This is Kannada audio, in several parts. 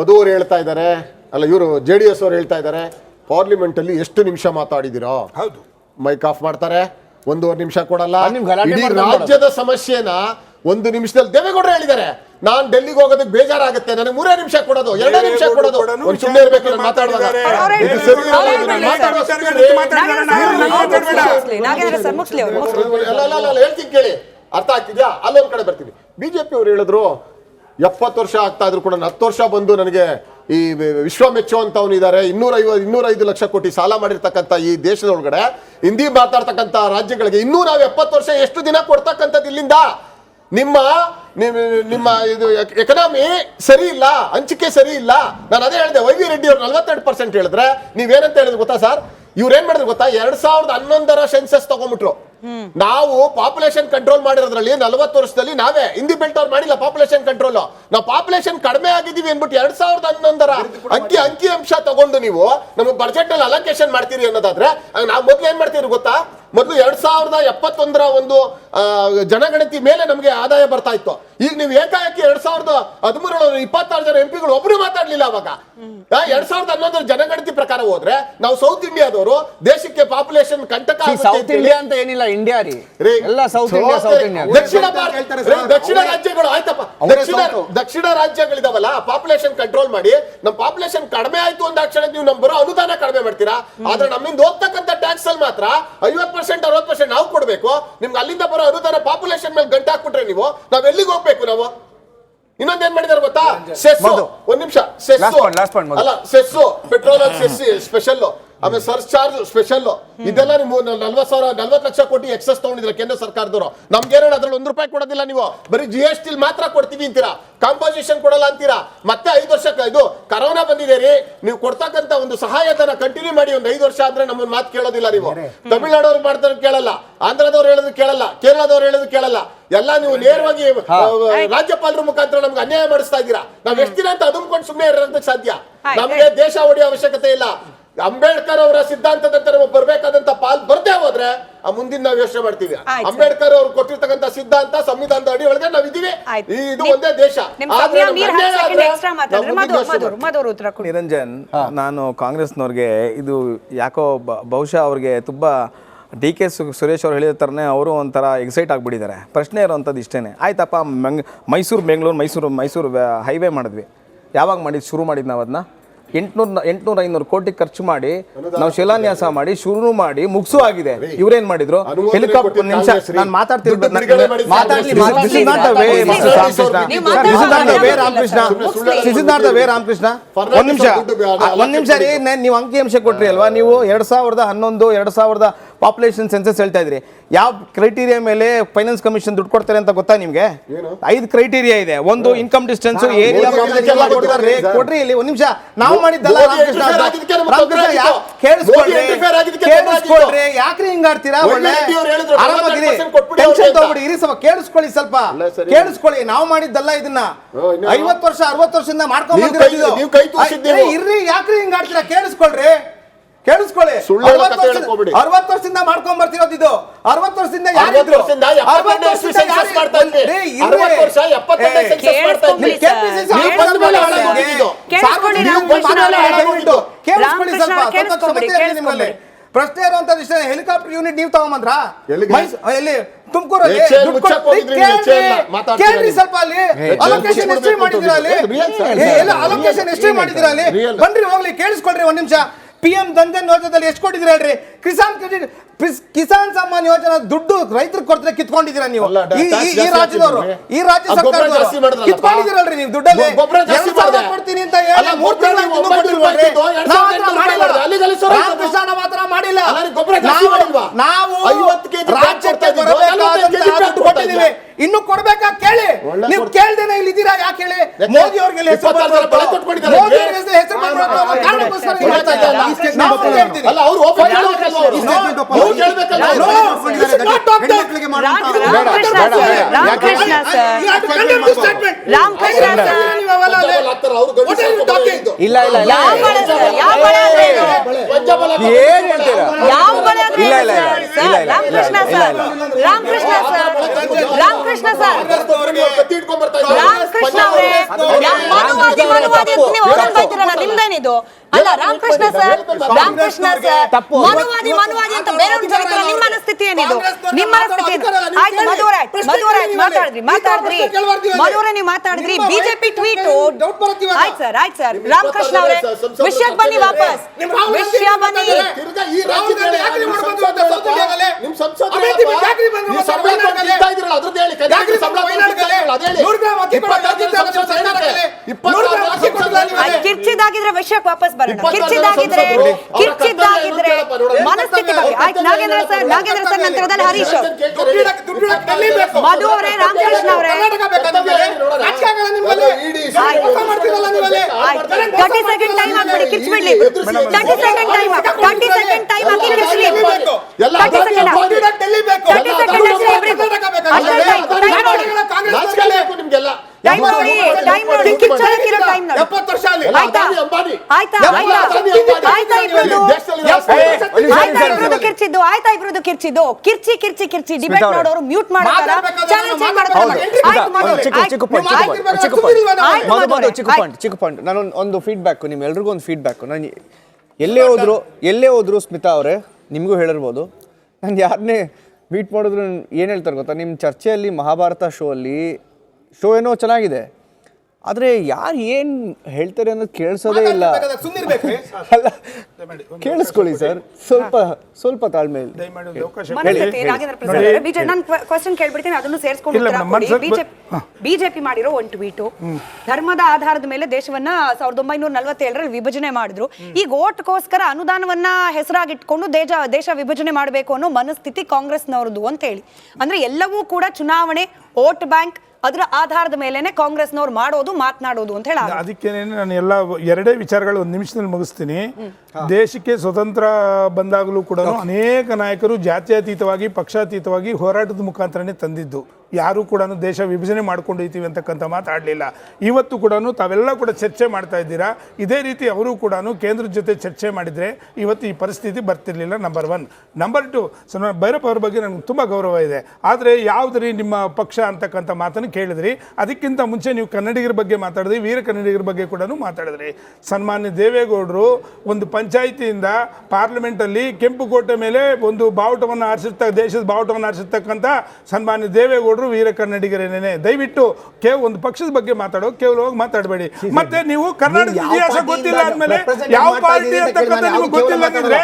ಮಧು ಅವರು ಹೇಳ್ತಾ ಇದ್ದಾರೆ, ಅಲ್ಲ ಇವರು JDS ಅವರು ಹೇಳ್ತಾ ಇದ್ದಾರೆ, ಪಾರ್ಲಿಮೆಂಟ್ ಅಲ್ಲಿ ಎಷ್ಟು ನಿಮಿಷ ಮಾತಾಡಿದಿರೋ? ಹೌದು, ಮೈಕ್ ಆಫ್ ಮಾಡ್ತಾರೆ, 1.5 ನಿಮಿಷ ಕೊಡಲ್ಲ. ಇಡೀ ರಾಜ್ಯದ ಸಮಸ್ಯೆನ 1 ನಿಮಿಷದಲ್ಲಿ ದೇವೇಗೌಡರು ಹೇಳಿದ್ದಾರೆ. ನಾನ್ ಡೆಲ್ಲಿಗೆ ಹೋಗೋದಕ್ಕೆ ಬೇಜಾರಾಗುತ್ತೆ, ನನಗೆ 3 ನಿಮಿಷ ಕೊಡೋದು, 2 ನಿಮಿಷ ಕೊಡೋದು. ಒಂದು ಸುಮ್ಮನೆ ಇರ್ಬೇಕು ಮಾತಾಡುವಾಗ. ಹೇಳ್ತೀನಿ ಕೇಳಿ, ಅರ್ಥ ಆಗ್ತಿದ್ಯಾ? ಅಲ್ಲೊಂದ್ ಕಡೆ ಬರ್ತೀನಿ. ಬಿಜೆಪಿ ಅವ್ರು ಹೇಳಿದ್ರು 70 ವರ್ಷ ಆಗ್ತಾ ಇದ್ರು ಕೂಡ 10 ವರ್ಷ ಬಂದು ನನಗೆ ಈ ವಿಶ್ವ ಮೆಚ್ಚುವಂತವನಿದ್ದಾರೆ. 205 ಲಕ್ಷ ಕೋಟಿ ಸಾಲ ಮಾಡಿರ್ತಕ್ಕಂಥ ಈ ದೇಶದೊಳಗಡೆ ಹಿಂದಿ ಮಾತಾಡ್ತಕ್ಕಂಥ ರಾಜ್ಯಗಳಿಗೆ ಇನ್ನೂ ನಾವು 70 ವರ್ಷ ಎಷ್ಟು ದಿನ ಕೊಡ್ತಕ್ಕಂಥದ್ದು? ಇಲ್ಲಿಂದ ನಿಮ್ಮ ಇದು ಎಕನಾಮಿ ಸರಿ ಇಲ್ಲ, ಹಂಚಿಕೆ ಸರಿ ಇಲ್ಲ. ನಾನು ಅದೇ ಹೇಳಿದೆ, ವೈ ವಿ ರೆಡ್ಡಿ ಅವ್ರು 42% ಹೇಳಿದ್ರೆ ನೀವೇನಂತ ಹೇಳಿದ್ರು ಗೊತ್ತಾ ಸರ್? ಇವ್ರು ಏನ್ ಮಾಡಿದ್ರು ಗೊತ್ತಾ? 2011 ಸೆನ್ಸಸ್ ತಗೊಂಡ್ಬಿಟ್ರು. ನಾವು ಪಾಪ್ಯುಲೇಷನ್ ಕಂಟ್ರೋಲ್ ಮಾಡಿರೋದ್ರಲ್ಲಿ 40 ವರ್ಷದಲ್ಲಿ ನಾವೇ, ಹಿಂದಿ ಬೆಲ್ಟ್ ಅವ್ರು ಮಾಡಿಲ್ಲ ಪಾಪ್ಯುಲೇಷನ್ ಕಂಟ್ರೋಲ್. ನಾವು ಪಾಪ್ಯುಲೇಷನ್ ಕಡಿಮೆ ಆಗಿದೀವಿ ಅನ್ಬಿಟ್ಟು 2011 ಅಂಕಿ ಅಂಶ ತಗೊಂಡು ನೀವು ನಮಗೆ ಬಜೆಟ್ ಅಲ್ಲಿ ಅಲೋಕೇಶನ್ ಮಾಡ್ತೀರಿ ಅನ್ನೋದಾದ್ರೆ ನಾವು ಮೊದ್ಲು ಏನ್ ಮಾಡ್ತೀವಿ ಗೊತ್ತಾ? ಮೊದಲು 2071 ಒಂದು ಜನಗಣತಿ ಮೇಲೆ ನಮಗೆ ಆದಾಯ ಬರ್ತಾ ಇತ್ತು. ಈಗ ನೀವು ಏಕಾಏಕಿ 2013 26 ಜನ ಎಂಪಿಗಳು ಒಬ್ರು ಮಾತಾಡ್ಲಿಲ್ಲ. ಅವಾಗ 2011 ಜನಗಣತಿ ಪ್ರಕಾರ ಹೋದ್ರೆ ನಾವು ಸೌತ್ ಇಂಡಿಯಾದವರು ದೇಶಕ್ಕೆ ಪಾಪ್ಯುಲೇಷನ್ ಕಂಟಕ ಸೌತ್ ಇಂಡಿಯಾ ಅಂತ ಏನಿಲ್ಲ, ಇಂಡಿಯಾ ರೀ ಎಲ್ಲ ಸೌತ್ ಇಂಡಿಯಾ. ದಕ್ಷಿಣ ರಾಜ್ಯಗಳು ಆಯ್ತಪ್ಪ, ದಕ್ಷಿಣ ರಾಜ್ಯಗಳಿದಾವಲ್ಲ ಪಾಪ್ಯುಲೇಷನ್ ಕಂಟ್ರೋಲ್ ಮಾಡಿ. ನಮ್ ಪಾಪ್ಯುಲೇಷನ್ ಕಡಿಮೆ ಆಯ್ತು ಅಂದಾಕ್ಷಣ ನೀವು ನಮ್ ಬರೋ ಅನುದಾನ ಕಡಿಮೆ ಮಾಡ್ತೀರಾ. ಆದ್ರೆ ನಮ್ಮಿಂದ ಹೋಗ್ತಕ್ಕಂಥ ಟ್ಯಾಕ್ಸ್ ಅಲ್ಲಿ ಮಾತ್ರ 50% 60% ನಾವು ಕೊಡ್ಬೇಕು. ನಿಮ್ಗೆ ಅಲ್ಲಿಂದ ಬರೋ ಅನುದಾನ ಪಾಪ್ಯುಲೇಷನ್ ಮೇಲೆ ಗಂಟೆ ಹಾಕ್ಬಿಟ್ರೆ ನೀವು ನಾವ್ ಎಲ್ಲಿಗೆ ಹೋಗ್ಬೇಕು? ನಾವು ಇನ್ನೊಂದ್ ಏನ್ ಮಾಡಿದಾರೆ ಗೊತ್ತಾ? ಸೆಸ್ಸು, 1 ನಿಮಿಷ, ಸೆಸ್ಸು ಪೆಟ್ರೋಲ್ ಸೆಸ್ ಸ್ಪೆಷಲ್, ಆಮೇಲೆ ಸರ್ಚಾರ್ಜ್ ಸ್ಪೆಷಲ್, ಇದೆಲ್ಲ ನೀವು 40 ಲಕ್ಷ ಕೋಟಿ ಎಕ್ಸಸ್ ತಗೊಂಡಿದ್ರೆ ಕೇಂದ್ರ ಸರ್ಕಾರದವರು. ನಮ್ಗೇನ ಅದ್ರಲ್ಲಿ ₹1 ಕೊಡೋದಿಲ್ಲ. ನೀವು ಬರೀ GST ಮಾತ್ರ ಕೊಡ್ತೀವಿ ಅಂತೀರಾ, ಕಾಂಪೋಸಿಷನ್ ಕೊಡಲ್ಲ ಅಂತೀರಾ. ಮತ್ತೆ 5 ವರ್ಷ ಇದು ಕರೋನಾ ಬಂದಿದೆ ರೀ, ನೀವು ಕೊಡ್ತಕ್ಕಂತ ಒಂದು ಸಹಾಯಧನ ಕಂಟಿನ್ಯೂ ಮಾಡಿ. ಒಂದು 5 ವರ್ಷ ಆದ್ರೆ ನಮ್ಮನ್ನ ಮಾತು ಕೇಳೋದಿಲ್ಲ ನೀವು. ತಮಿಳ್ನಾಡವ್ರು ಮಾಡ್ತಾರೆ ಕೇಳಲ್ಲ, ಆಂಧ್ರದವ್ರು ಹೇಳೋದು ಕೇಳಲ್ಲ, ಕೇರಳದವ್ರು ಹೇಳೋದು ಕೇಳಲ್ಲ. ಎಲ್ಲ ನೀವು ನೇರವಾಗಿ ರಾಜ್ಯಪಾಲರ ಮುಖಾಂತರ ನಮ್ಗೆ ಅನ್ಯಾಯ ಮಾಡಿಸ್ತಾ ಇದ್ದೀರಾ. ನಾವ್ ಎಷ್ಟು ದಿನ ಅಂತ ಅದುಮ್ಕೊಂಡು ಸುಮ್ಮನೆ ಇರೋದಕ್ಕೆ ಸಾಧ್ಯ? ನಮ್ಗೆ ದೇಶ ಹೊಡೆಯೋ ಅವಶ್ಯಕತೆ ಇಲ್ಲ. ಅಂಬೇಡ್ಕರ್ ಅವರ ಸಿದ್ಧಾಂತದಂತೆ ನಮಗೆ ಬರ್ಬೇಕಾದಂತ ಪಾಲ್ ಬರ್ದೇ ಹೋದ್ರೆ ಆ ಮುಂದಿನ ನಾವು ಯೋಚನೆ ಮಾಡ್ತೀವಿ. ಅಂಬೇಡ್ಕರ್ ಅವರು ಕೊಟ್ಟಿರ್ತಕ್ಕಂಥ ಸಿದ್ಧಾಂತ ಸಂವಿಧಾನದ ಅಡಿ ಒಳಗೆ ನಾವಿದ್ದೀವಿ. ಇದು ಒಂದೇ ದೇಶ. ನಿರಂಜನ್, ನಾನು ಕಾಂಗ್ರೆಸ್ನವ್ರಿಗೆ ಇದು ಯಾಕೋ ಬಹುಶಃ ಅವ್ರಿಗೆ ತುಂಬಾ DK ಸುರೇಶ್ ಅವ್ರು ಹೇಳಿದ ಥರನೇ ಅವರು ಒಂಥರ ಎಕ್ಸೈಟ್ ಆಗಿಬಿಟ್ಟಿದ್ದಾರೆ. ಪ್ರಶ್ನೆ ಇರೋವಂಥದ್ದು ಇಷ್ಟೇ. ಆಯ್ತಪ್ಪ, ಮೈಸೂರು ಹೈವೇ ಮಾಡಿದ್ವಿ. ಯಾವಾಗ ಶುರು ಮಾಡಿದ್ದು ನಾವು ಅದನ್ನ 800-500 ಕೋಟಿ ಖರ್ಚು ಮಾಡಿ ನಾವು ಶಿಲಾನ್ಯಾಸ ಮಾಡಿ ಶುರು ಮಾಡಿ ಮುಗಿಸು ಆಗಿದೆ. ಇವ್ರೇನ್ ಮಾಡಿದ್ರು? ಹೆಲಿಕಾಪ್ಟರ್ ನಿಮಿಷ ನಾನು ಮಾತಾಡ್ತೀನಿ. ರಾಮಕೃಷ್ಣ ಒಂದ್ ನಿಮಿಷ ರೀ. ನೀವು ಅಂಕಿಅಂಶ ಕೊಟ್ರಿ ಅಲ್ವಾ? ನೀವು 2011 2000 ಪಾಪ್ಯುಲೇಷನ್ ಸೆನ್ಸಸ್ ಹೇಳ್ತಾ ಇದ್ರಿ. ಯಾವ ಕ್ರೈಟೀರಿಯಾ ಮೇಲೆ ಫೈನಾನ್ಸ್ ಕಮಿಷನ್ ದುಡ್ಡು ಕೊಡ್ತಾರೆ ಅಂತ ಗೊತ್ತಾ ನಿಮ್ಗೆ? 5 ಕ್ರೈಟೀರಿಯಾ ಇದೆ. ಒಂದು ಇನ್ಕಮ್ ಡಿಸ್ಟೆನ್ಸ್, ಏರಿಯಾ ಕೊಡ್ರಿ. ಇಲ್ಲಿ 1 ನಿಮಿಷ ನಾವು ಮಾಡಿದ್ದಲ್ಲ ಕೇಳಿಸ್ಕೊಳ್ರಿ. ಯಾಕ್ರಿ ಹಿಂಗಾಡ್ತೀರಾ? ಒಳ್ಳೆ ಆರಾಮಾಗಿರಿ, ಟೆನ್ಷನ್ ತಗೊಬಿಡಿ, ಇರಿ ಸ್ವಲ್ಪ ಕೇಳಿಸ್ಕೊಳ್ಳಿ, ಸ್ವಲ್ಪ ಕೇಳಿಸ್ಕೊಳ್ಳಿ. ನಾವು ಮಾಡಿದ್ದಲ್ಲ ಇದನ್ನ. 50 ವರ್ಷ 60 ವರ್ಷದಿಂದ ಮಾಡ್ಕೊಂಡ್ ಇರ್ರಿ. ಯಾಕ್ರಿ ಹಿಂಗಾಡ್ತೀರಾ? ಕೇಳಿಸ್ಕೊಳ್ರಿ. 60 ವರ್ಷದಿಂದ ಮಾಡ್ಕೊಂಡ್ ಬರ್ತಿರೋದು ಇದು. 60 ವರ್ಷದಿಂದ ಯಾರಿದ್ರು? ಪ್ರಶ್ನೆ ಇರುವಂತದ್ದು ಇಷ್ಟ. ಹೆಲಿಕಾಪ್ಟರ್ ಯೂನಿಟ್ ನೀವು ತಗೊಂಬಂದ್ರ ಎಲ್ಲಿ? ತುಮಕೂರಲ್ಲಿ ಕೇಳ್ರಿ ಸ್ವಲ್ಪ. ಅಲ್ಲಿ ಅಲೋಕೇಶನ್ ಎಷ್ಟೇ ಮಾಡಿದಿರ? ಅಲೋಕೇಶನ್ ಎಷ್ಟೇ ಮಾಡಿದಿರ? ಅಲ್ಲಿ ಬನ್ರಿ ಹೋಗ್ಲಿ, ಕೇಳಿಸ್ಕೊಳ್ರಿ 1 ನಿಮಿಷ. PM ಧನ್ ಯೋಜನೆಯಲ್ಲಿ ಎಷ್ಟು ಕೊಟ್ಟಿದ್ದೀರಾ ಹೇಳ್ರಿ? ಕಿಸಾನ್ ಸಮ್ಮಾನ್ ಯೋಜನೆ ದುಡ್ಡು ರೈತರಿಗೆ ಕೊಡ್ತಾರೆ ಕಿತ್ಕೊಂಡಿದ್ದೀರಾ ನೀವು. ಈ ರಾಜ್ಯದವರು, ಈ ರಾಜ್ಯ ಸರ್ಕಾರದವರು ಕಿತ್ಕೊಂಡಿದ್ದೀರಲ್ರಿ ನೀವು ದುಡ್ಡಲ್ಲಿ. ಕೊಡ್ತೀನಿ ಅಂತ ಹೇಳಿ 3 ತಿಂಗಳು ರಾಮಕೃಷ್ಣ ಮಾತ್ರ ಮಾಡಿಲ್ಲ. ನಾವು ರಾಜ್ಯಕ್ಕೆ ದುಡ್ಡು ಕೊಟ್ಟಿದ್ದೀವಿ, ಇನ್ನು ಕೊಡ್ಬೇಕಾ ಕೇಳಿ. ನೀವು ಕೇಳ್ದೇನೆ ಇಲ್ಲಿ ಇದ್ದೀರಾ? ಯಾಕೆ ಹೇಳಿ? ಮೋದಿ ಅವ್ರಿಗೆ ಹೆಸರು ಇಲ್ಲ ಇಲ್ಲ ಏನ್ ಹೇಳ್ತೀರಾ? ಇಲ್ಲ ಇಲ್ಲ ರಾಮಕೃಷ್ಣ ಸರ್ ಕತ್ತಿ ಇಟ್ಕೊಂಡ್ ಬರ್ತಾ ಇದ್ದಾರೆ. ರಾಮಕೃಷ್ಣ ಅವರೇ ಮನುವಾದಿ ಅಂತ ನೀವು ಅವರನ್ನು ಬೈತಿರಲ್ಲ, ನಿಮ್ದೇನಿದು? ಅಲ್ಲ ರಾಮಕೃಷ್ಣ ಸರ್ ಮನುವಾದಿ ಅಂತ ಬೇರೆಯವ್ರು ಜೊತೆ ನಿಮ್ಮ ಮನಸ್ಥಿತಿ ಏನಿದು? ನಿಮ್ಮ ಮನಸ್ಥಿತಿ ಆಯ್ತು. ಮಧುವರೇ ನೀವು ಮಾತಾಡಿದ್ರಿ ಬಿಜೆಪಿ ಟ್ವೀಟ್. ಆಯ್ತು ಸರ್ ರಾಮಕೃಷ್ಣ ಅವರೇ ವಿಷಯಕ್ಕೆ ಬನ್ನಿ, ವಾಪಸ್ ವಿಷಯ ಬನ್ನಿ. ತಿರ್ಗಾ ಈ ರಾಜ್ಯದಲ್ಲಿ ನಿಮ್ ಸಂಸದರು ಈ ಸಂಬಳ ಕೊಡ್ತಾ ಇದ್ರಲ್ಲ ಅದ್ರದ್ದು ಹೇಳಿ. ಕರ್ನಾಟಕ ಸಂಬಳ ಕೊಡ್ತಾ ಇದ್ರಲ್ಲ ಅದ್ ಹೇಳಿ. 26 ಕಿರ್ಚಿದಾಗಿದ್ರೆ ವಿಷಯಕ್ಕೆ ವಾಪಸ್ ಬರೋಣ. ಕಿರ್ಚಿದಾಗಿದ್ರೆ ಮನಸ್ಥಿತಿ ಬಗ್ಗೆ ಆಯ್ತು. ನಾಗೇಂದ್ರ ಸರ್ ನಂತರದಲ್ಲಿ ಹರೀಶ್, ಮಧು ಅವರೇ, ರಾಮಕೃಷ್ಣ ಅವರೇ 30 ಸೆಕೆಂಡ್ ಟೈಮ್ ಹಾಕ್ಬಿಡಿ, ಕಿರ್ಚ್ಬಿಡ್ಲಿ. 30 ಸೆಕೆಂಡ್ ಟೈಮ್ ಹಾಕಿ ಕಿರ್ಚ್ಲಿ. 30 ಸೆಕೆಂಡ್ ನಿಮ್ಗೆಲ್ಲ ಟೈಮ್ ನೋಡಿ ಕಿರ್ಚೋದಕ್ಕಿರೋ ಟೈಮ್ ನೋಡಿ. 70 ವರ್ಷ ಅಲ್ಲಿ ಆಯ್ತಾ ಇಬ್ರದ್ದು ಕಿರ್ಚಿದ್ದು ಕಿರ್ಚಿ ಡಿಬೇಟ್ ಮಾಡೋರು ಮ್ಯೂಟ್ ಮಾಡೋರ ಚಾಲೆಂಜ್ ಚಿಕ್ಕ ಪಾಯಿಂಟ್. ನಾನು ಒಂದು ಫೀಡ್ಬ್ಯಾಕ್, ನಿಮ್ಮೆಲ್ರಿಗೂ ಒಂದು ಫೀಡ್ಬ್ಯಾಕ್. ನಾನು ಎಲ್ಲೇ ಹೋದ್ರು ಸ್ಮಿತಾ ಅವರೇ, ನಿಮಗೂ ಹೇಳಿರ್ಬೋದು, ನಾನು ಯಾರನ್ನೇ ಮೀಟ್ ಮಾಡಿದ್ರು ಏನು ಹೇಳ್ತಾರೆ ಗೊತ್ತಾ, ನಿಮ್ಮ ಚರ್ಚೆಯಲ್ಲಿ ಮಹಾಭಾರತ ಶೋ ಏನೋ ಚೆನ್ನಾಗಿದೆ, ಆದರೆ ಯಾರು ಏನು ಹೇಳ್ತಾರೆ ಅನ್ನೋದು ಕೇಳಿಸೋದೇ ಇಲ್ಲ. ಅಲ್ಲ ಕೇಳಿಸ್ಕೊಳ್ಳಿ ಸರ್, ಸ್ವಲ್ಪ ತಾಳ್ಮೆ. ನಾನು ಕ್ವಶನ್ ಕೇಳ್ಬಿಡ್ತೀನಿ, ಅದನ್ನು ಸೇರಿಸ್ಕೊಂಡು ಬಿಜೆಪಿ ಮಾಡಿರೋ ಒಂದು ಟ್ವೀಟು, ಧರ್ಮದ ಆಧಾರದ ಮೇಲೆ ದೇಶವನ್ನ 1947ರಲ್ಲಿ ವಿಭಜನೆ ಮಾಡಿದ್ರು. ಈಗ ಓಟ್ಗೋಸ್ಕರ ಅನುದಾನವನ್ನ ಹೆಸರಾಗಿಟ್ಕೊಂಡು ದೇಶ ವಿಭಜನೆ ಮಾಡಬೇಕು ಅನ್ನೋ ಮನಸ್ಥಿತಿ ಕಾಂಗ್ರೆಸ್ನವ್ರದ್ದು ಅಂತ ಹೇಳಿ. ಅಂದ್ರೆ ಎಲ್ಲವೂ ಕೂಡ ಚುನಾವಣೆ, ವೋಟ್ ಬ್ಯಾಂಕ್, ಅದರ ಆಧಾರದ ಮೇಲೆನೆ ಕಾಂಗ್ರೆಸ್ನವ್ರು ಮಾಡೋದು, ಮಾತನಾಡೋದು ಅಂತ ಹೇಳಿ. ಅದಕ್ಕೆ ನಾನು ಎಲ್ಲ ಎರಡೇ ವಿಚಾರಗಳು ಒಂದು ನಿಮಿಷದಲ್ಲಿ ಮುಗಿಸ್ತೀನಿ. ದೇಶಕ್ಕೆ ಸ್ವತಂತ್ರ ಬಂದಾಗಲೂ ಕೂಡ ಅನೇಕ ನಾಯಕರು ಜಾತ್ಯತೀತವಾಗಿ, ಪಕ್ಷಾತೀತವಾಗಿ ಹೋರಾಟದ ಮುಖಾಂತರನೇ ತಂದಿದ್ದು. ಯಾರು ಕೂಡ ದೇಶ ವಿಭಜನೆ ಮಾಡ್ಕೊಂಡೈತೀವಿ ಅಂತಕ್ಕಂಥ ಮಾತಾಡಲಿಲ್ಲ. ಇವತ್ತು ಕೂಡ ತಾವೆಲ್ಲ ಕೂಡ ಚರ್ಚೆ ಮಾಡ್ತಾ ಇದ್ದೀರಾ. ಇದೇ ರೀತಿ ಅವರು ಕೂಡ ಕೇಂದ್ರದ ಜೊತೆ ಚರ್ಚೆ ಮಾಡಿದರೆ ಇವತ್ತು ಈ ಪರಿಸ್ಥಿತಿ ಬರ್ತಿರ್ಲಿಲ್ಲ. ನಂಬರ್ 1. ನಂಬರ್ 2, ಭೈರಪ್ಪ ಅವ್ರ ಬಗ್ಗೆ ನನಗೆ ತುಂಬ ಗೌರವ ಇದೆ. ಆದರೆ ಯಾವುದ್ರಿ ನಿಮ್ಮ ಪಕ್ಷ ಅಂತಕ್ಕಂಥ ಮಾತನ್ನು ಕೇಳಿದ್ರಿ. ಅದಕ್ಕಿಂತ ಮುಂಚೆ ನೀವು ಕನ್ನಡಿಗರ ಬಗ್ಗೆ ಮಾತಾಡಿದ್ರಿ, ವೀರ ಕನ್ನಡಿಗರ ಬಗ್ಗೆ ಕೂಡ ಮಾತಾಡಿದ್ರಿ. ಸನ್ಮಾನ್ಯ ದೇವೇಗೌಡರು ಒಂದು ಪಂಚಾಯಿತಿಯಿಂದ ಪಾರ್ಲಿಮೆಂಟಲ್ಲಿ ಕೆಂಪುಕೋಟೆ ಮೇಲೆ ಒಂದು ಬಾವುಟವನ್ನು ದೇಶದ ಬಾವುಟವನ್ನು ಆರಿಸಿರ್ತಕ್ಕಂಥ ಸನ್ಮಾನ್ಯ ದೇವೇಗೌಡರು ವೀರ ಕನ್ನಡಿಗರೇನೇನೆ. ದಯವಿಟ್ಟು ಒಂದು ಪಕ್ಷದ ಬಗ್ಗೆ ಕೇವಲವಾಗಿ ಮಾತಾಡಬೇಡಿ. ಮತ್ತೆ ನೀವು ಕರ್ನಾಟಕ ಇತಿಹಾಸ ಗೊತ್ತಿಲ್ಲ ಅಂದ್ಮೇಲೆ ಯಾವ ಪಾರ್ಟಿ ಅಂತಕ್ಕಂಥ ನಿಮ್ಗೆ ಗೊತ್ತಿಲ್ಲ ಅಂದ್ರೆ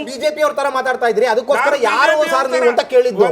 ಬಿಜೆಪಿ ಅವ್ರ ತರ ಮಾತಾಡ್ತಾ ಇದ್ರಿ, ಅದಕ್ಕೋಸ್ಕರ ಯಾರು ಸಾರ್ ನೀವು ಅಂತ ಕೇಳಿದ್ದು.